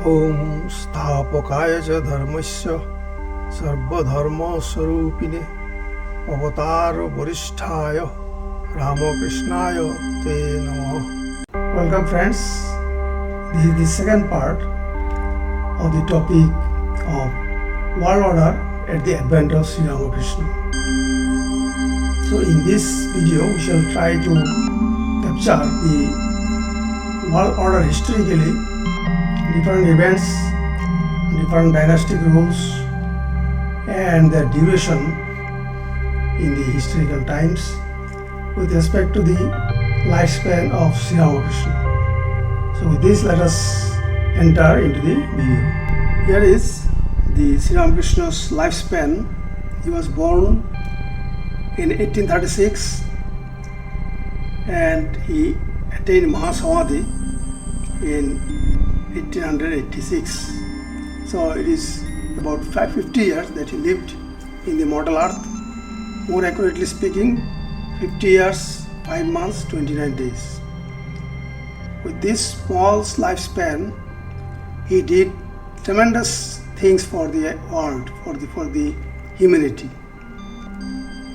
ओम स्थापकाय च धर्मस्य सर्वधर्मस्वरूपिणे अवतार वरिष्ठाय रामकृष्णाय ते नमः. Welcome friends. This is the second part of the topic of world order at the advent of Shri Ramakrishna. So in this video we shall try to capture the world order historically, different events, different dynastic rules and their duration in the historical times with respect to the lifespan of Shri Ramakrishna. So with this let us enter into the video. Here is the Shri Ramakrishna's lifespan. He was born in 1836 and he attained Mahasamadhi in 1886. So it is about 550 years that he lived in the mortal earth. More accurately speaking, 50 years, 5 months, 29 days. With this small lifespan, he did tremendous things for the world, for the humanity.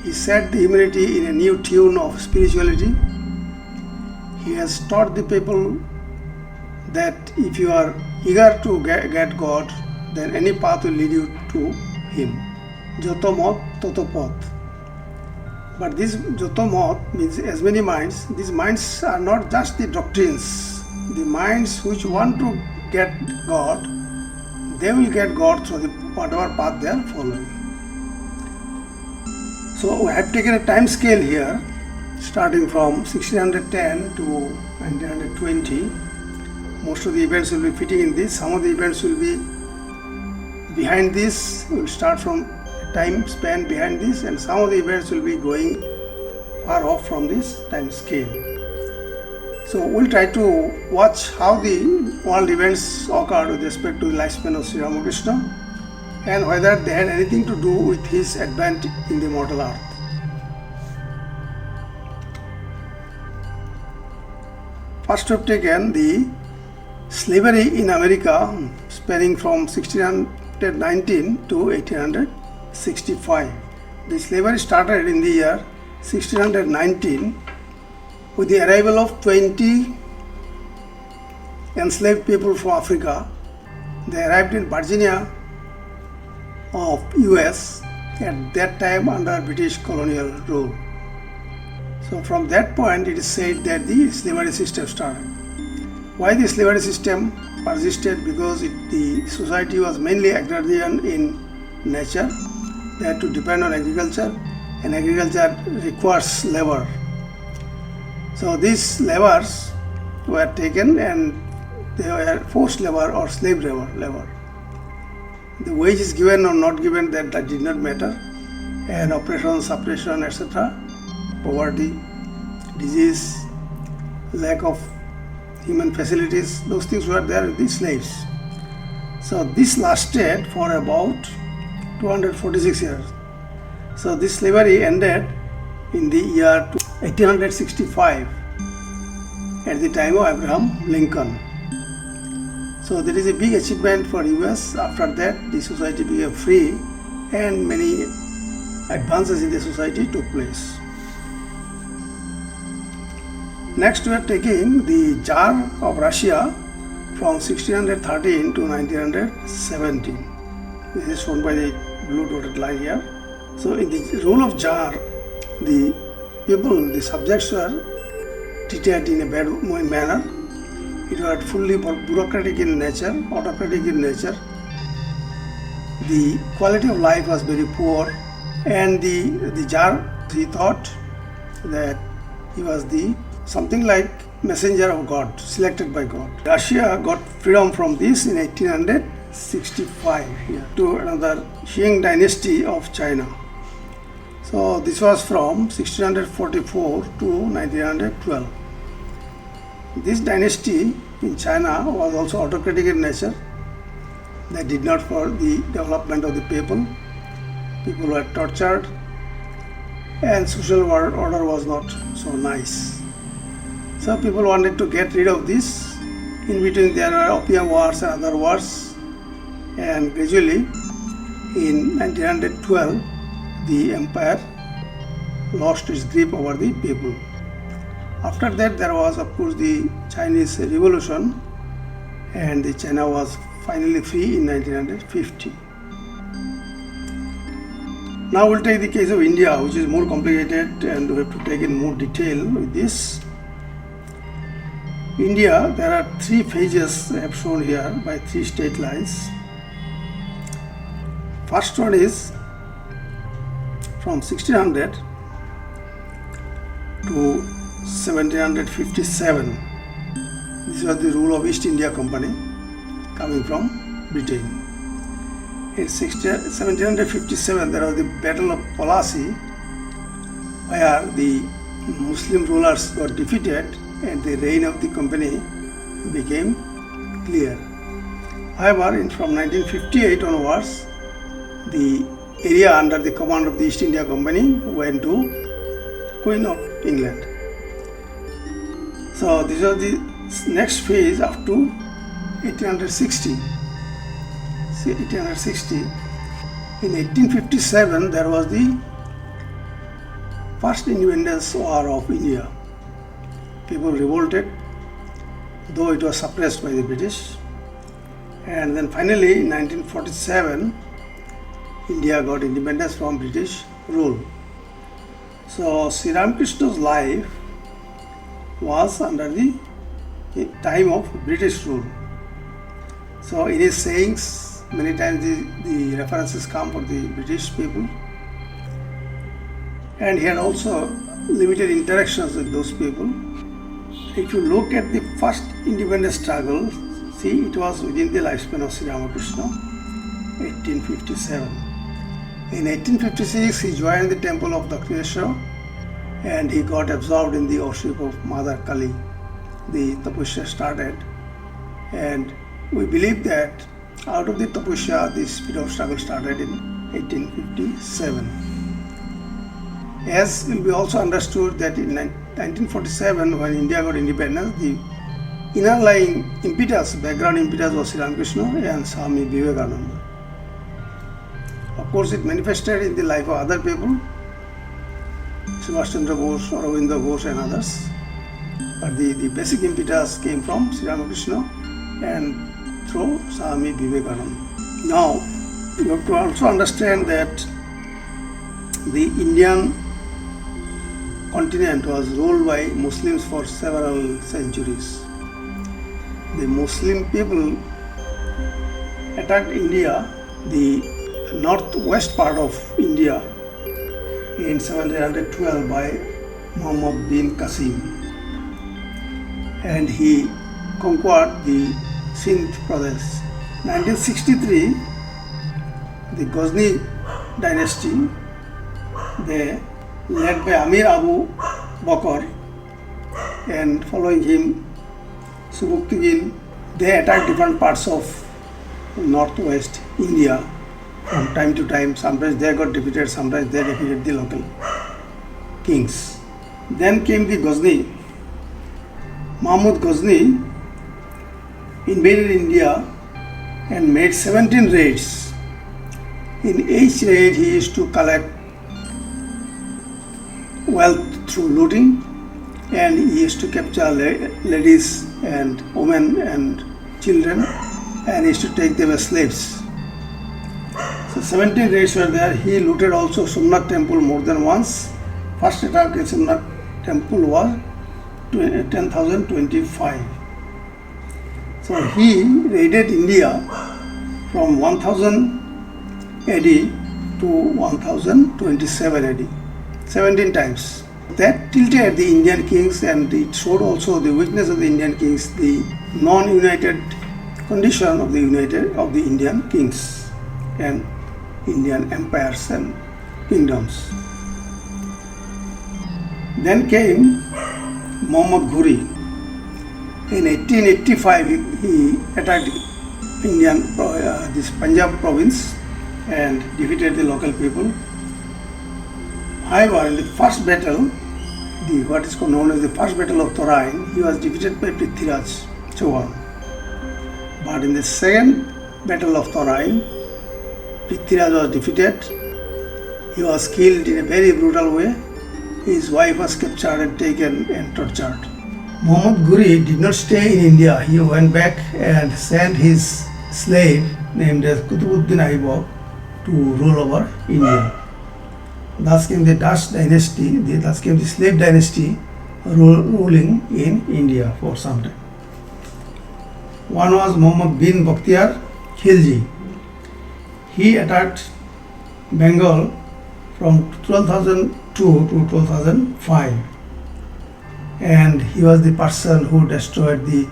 He set the humanity in a new tune of spirituality. He has taught the people that if you are eager to get God, then any path will lead you to Him. Joto mot, toto path. But this joto mot means as many minds. These minds are not just the doctrines. The minds which want to get God, they will get God through whatever path they are following. So I have taken a time scale here, starting from 1610 to 1920. Most of the events will be fitting in this. Some of the events will be behind this. We will start from time span behind this, and some of the events will be going far off from this time scale. So we'll try to watch how the world events occurred with respect to the lifespan of Shri Ramakrishna and whether they had anything to do with his advent in the mortal earth. First we have taken the slavery in America spanning from 1619 to 1865. The slavery started in the year 1619 with the arrival of 20 enslaved people from Africa. They arrived in Virginia of US at that time under British colonial rule. So from that point it is said that the slavery system started. Why the slavery system persisted? Because the society was mainly agrarian in nature. They had to depend on agriculture, and agriculture requires labor. So these laborers were taken and they were forced labor or slave labor. The wage is given or not given, that did not matter. And oppression, suppression, etc., poverty, disease, lack of human facilities, those things were there with the slaves. So this lasted for about 246 years. So this slavery ended in the year 1865 at the time of Abraham Lincoln. So that is a big achievement for US. After that the society became free and many advances in the society took place. Next we are taking the Tsar of Russia from 1613 to 1917. This is shown by the blue dotted line here. So in the rule of Tsar, the people, the subjects were treated in a bad manner. It was fully bureaucratic in nature, autocratic in nature. The quality of life was very poor, and the Tsar, he thought that he was something like messenger of God, selected by God. Russia got freedom from this in 1865 here to another Qing dynasty of China. So this was from 1644 to 1912. This dynasty in China was also autocratic in nature. They did not for the development of the people. People were tortured and social order was not so nice. So people wanted to get rid of this In between there were opium wars and other wars, and gradually in 1912 the empire lost its grip over the people. After that there was of course the Chinese Revolution, and the China was finally free in 1950. Now we'll take the case of India, which is more complicated and we have to take in more detail with this. India, there are three phases I have shown here by three state lines. First one is from 1600 to 1757. This was the rule of East India Company coming from Britain. In 1757 there was the Battle of Plassey, where the Muslim rulers got defeated and the reign of the company became clear. However, from 1958 onwards, the area under the command of the East India Company went to Queen of England. So this was the next phase up to 1860. See, 1860. In 1857 there was the first independence war of India. People revolted, though it was suppressed by the British. And then finally in 1947 India got independence from British rule. So Shri Ramakrishna's life was under the time of British rule. So in his sayings, many times the references come for the British people, and he had also limited interactions with those people. If you look at the first independence struggle, see, it was within the lifespan of Shri Ramakrishna, 1857. In 1856, he joined the temple of Dakshineshwar and he got absorbed in the worship of Mother Kali. The tapasya started, and we believe that out of the tapasya, the spirit of struggle started in 1857. As will be also understood that in 1947, when India got independence, the inner lying impetus, background impetus was Shri Ramakrishna and Swami Vivekananda. Of course, it manifested in the life of other people, Subhash Chandra Bose, Aurobindo Ghosh and others. But the basic impetus came from Shri Ramakrishna and through Swami Vivekananda. Now, you have to also understand that the Indian continent was ruled by Muslims for several centuries. The Muslim people attacked India, the northwest part of India, in 1712 by Muhammad bin Qasim, and he conquered the Sindh province. 1963, the Ghazni dynasty, they led by Amir Abu Bakr and following him Subuktigin, they attacked different parts of northwest India from time to time. Sometimes they got defeated, sometimes they defeated the local kings. Then came the Ghazni. Mahmud Ghazni invaded India and made 17 raids. In each raid he used to collect wealth through looting, and he used to capture ladies and women and children and he used to take them as slaves. So 17 raids were there. He looted also Somnath temple more than once. First attack in Somnath temple was 10,025. So he raided India from 1000 AD to 1027 AD, 17 times. That tilted the Indian kings, and it showed also the weakness of the Indian kings, the non-united condition of the Indian kings and Indian empires and kingdoms. Then came Muhammad Ghori. In 1885, he attacked this Punjab province and defeated the local people. However, in the first battle, what is known as the first battle of Torain, he was defeated by Prithviraj Chauhan. But in the second battle of Torain, Prithviraj was defeated. He was killed in a very brutal way. His wife was captured and taken and tortured. Muhammad Ghori did not stay in India. He went back and sent his slave named as Qutbuddin Aibak to rule over India. Thus came the Dutch dynasty, thus came the slave dynasty ruling in India for some time. One was Muhammad bin Bakhtiar Khilji. He attacked Bengal from 12,002 to 1205, and he was the person who destroyed the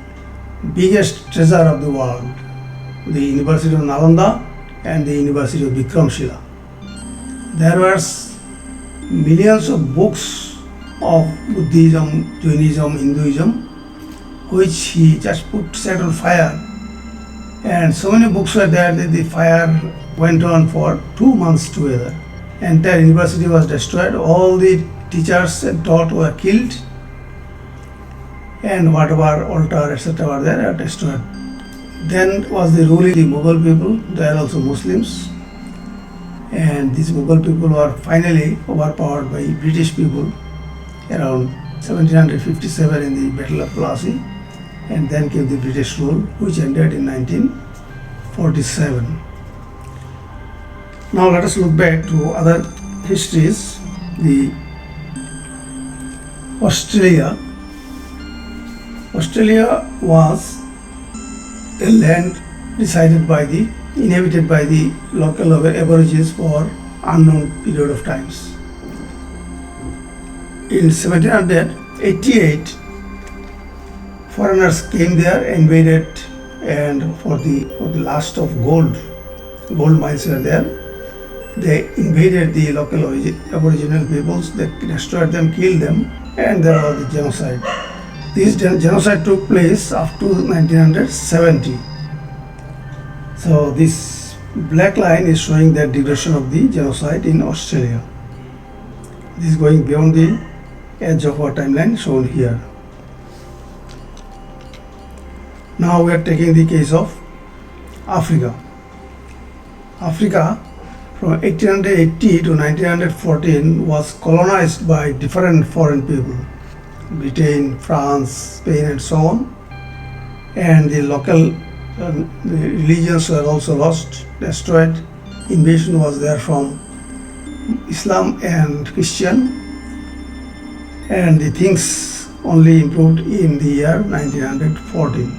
biggest treasure of the world, the University of Nalanda and the University of Vikramshila. There were millions of books of Buddhism, Jainism, Hinduism, which he just set on fire, and so many books were there that the fire went on for 2 months together. Entire university was destroyed, all the teachers and taught were killed, and whatever altar etc. were there are destroyed. Then was the ruling the Mughal people, they are also Muslims, and these Mughal people were finally overpowered by British people around 1757 in the Battle of Plassey, and then came the British rule, which ended in 1947. Now let us look back to other histories. The Australia was a land inhabited by the local aborigines for unknown period of times. In 1788, foreigners came there, invaded, and for the lust of gold mines were there. They invaded the local aboriginal peoples, they destroyed them, killed them, and there was the genocide. This genocide took place up to 1970. So this black line is showing the duration of the genocide in Australia. This is going beyond the edge of our timeline shown here. Now we are taking the case of Africa. Africa from 1880 to 1914 was colonized by different foreign people, Britain, France, Spain and so on, and the local religions were also lost, destroyed. Invasion was there from Islam and Christian, and the things only improved in the year 1914.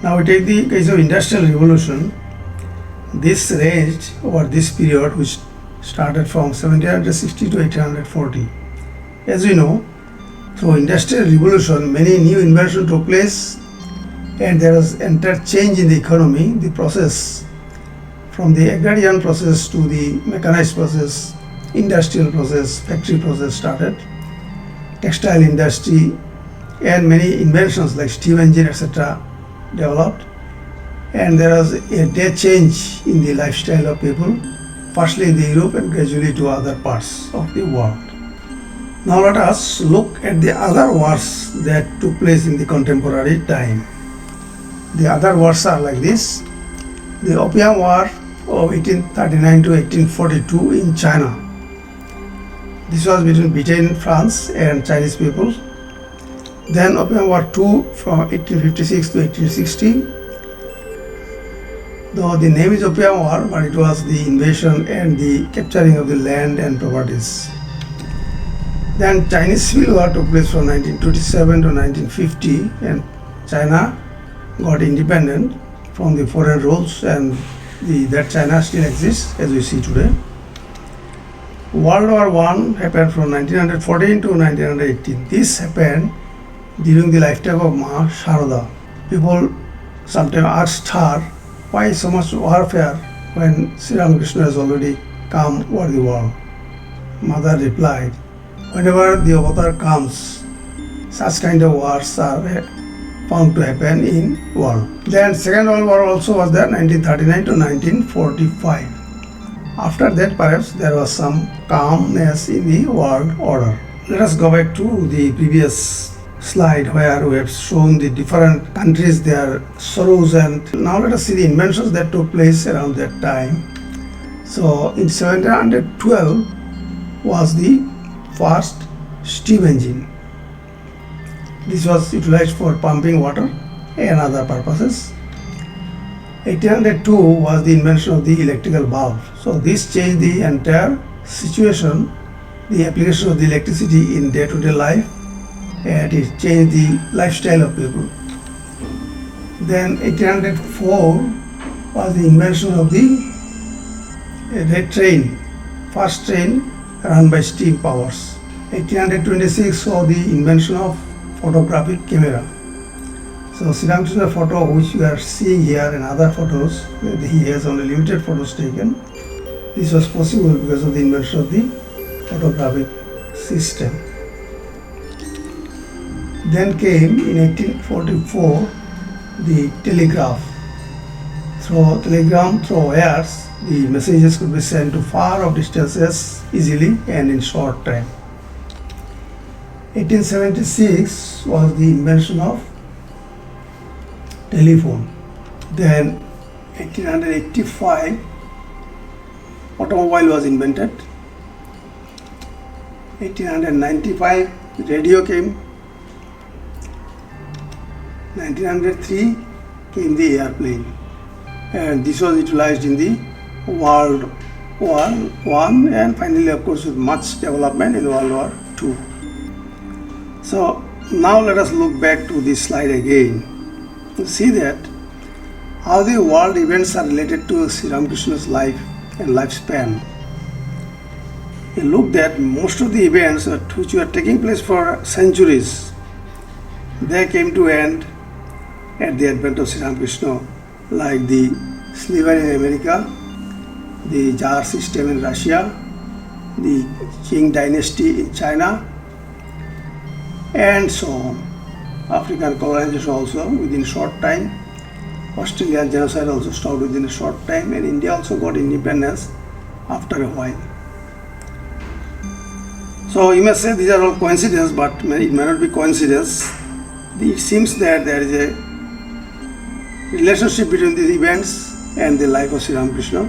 Now we take the case of Industrial Revolution. This ranged over this period, which started from 1760 to 1840. As we know, through Industrial Revolution, many new inventions took place, and there was entire change in the economy. The process, from the agrarian process to the mechanized process, industrial process, factory process started, textile industry, and many inventions like steam engine, etc. developed, and there was a day change in the lifestyle of people, firstly in the Europe and gradually to other parts of the world. Now let us look at the other wars that took place in the contemporary time. The other wars are like this. The Opium War of 1839 to 1842 in China. This was between Britain, France and Chinese people. Then Opium War II from 1856 to 1860. Though the name is Opium War, but it was the invasion and the capturing of the land and properties. Then Chinese Civil War took place from 1927 to 1950, and China got independent from the foreign rules, and that China still exists as we see today. World War I happened from 1914 to 1918. This happened during the lifetime of Ma Sharada. People sometimes asked her, why so much warfare when Shri Ramakrishna has already come over the world? Mother replied, whenever the avatar comes, such kind of wars are found to happen in world. Then Second World War also was there, 1939 to 1945. After that, perhaps there was some calmness in the world order. Let us go back to the previous slide where we have shown the different countries, their sorrows, and now let us see the inventions that took place around that time. So in 1712 was the first steam engine. This was utilized for pumping water and other purposes. 1802 was the invention of the electrical bulb. So this changed the entire situation, the application of the electricity in day-to-day life, and it changed the lifestyle of people. Then 1804 was the invention of the red train, first train run by steam powers. 1826 saw the invention of photographic camera. So Shri Ramakrishna photo which you are seeing here and other photos, he has only limited photos taken. This was possible because of the invention of the photographic system. Then came in 1844 the telegraph. Through telegram, through wires, the messages could be sent to far off distances easily and in short time. 1876 was the invention of telephone. Then 1885 automobile was invented. 1895 radio came. 1903 came the airplane, and this was utilized in the World War I, and finally of course with much development in World War II. So now let us look back to this slide again to see that how the world events are related to Shri Ramakrishna's life and lifespan. You look that most of the events which were taking place for centuries, they came to end at the advent of Shri Ramakrishna, like the slavery in America, the Tsar system in Russia, the Qing dynasty in China, and so on. African colonization also within short time. Australian genocide also stopped within a short time, and India also got independence after a while. So you may say these are all coincidence, but it may not be coincidence. It seems that there is a relationship between these events and the life of Shri Ramakrishna.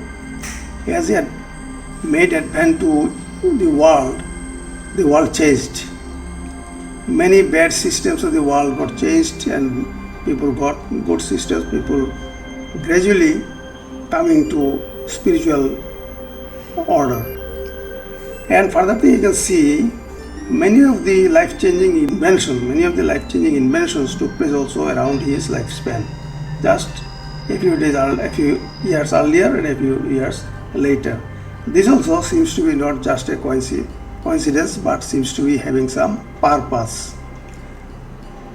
As he had made advent to the world changed. Many bad systems of the world got changed and people got good systems, people gradually coming to spiritual order. And further thing you can see, many of the life-changing inventions took place also around his lifespan, just a few years earlier and a few years later. This also seems to be not just a coincidence, but seems to be having some purpose.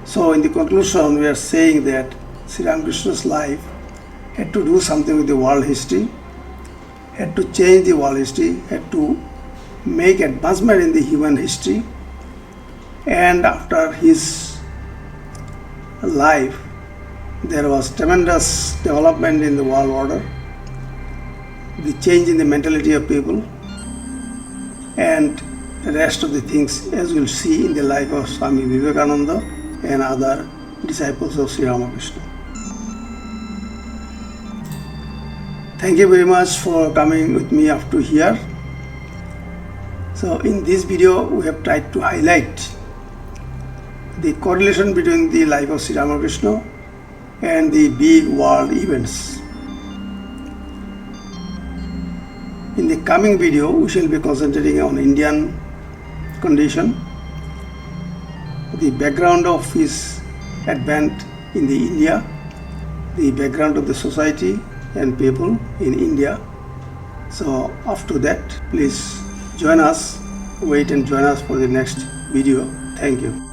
So in the conclusion, we are saying that Shri Ramakrishna's life had to do something with the world history, had to change the world history, had to make advancement in the human history, and after his life there was tremendous development in the world order, the change in the mentality of people, and the rest of the things as we'll see in the life of Swami Vivekananda and other disciples of Shri Ramakrishna. Thank you very much for coming with me up to here. So in this video we have tried to highlight the correlation between the life of Shri Ramakrishna and the big world events. In the coming video we shall be concentrating on Indian condition, the background of his advent in the India, the background of the society and people in India. So after that, please join us, wait and join us for the next video. Thank you.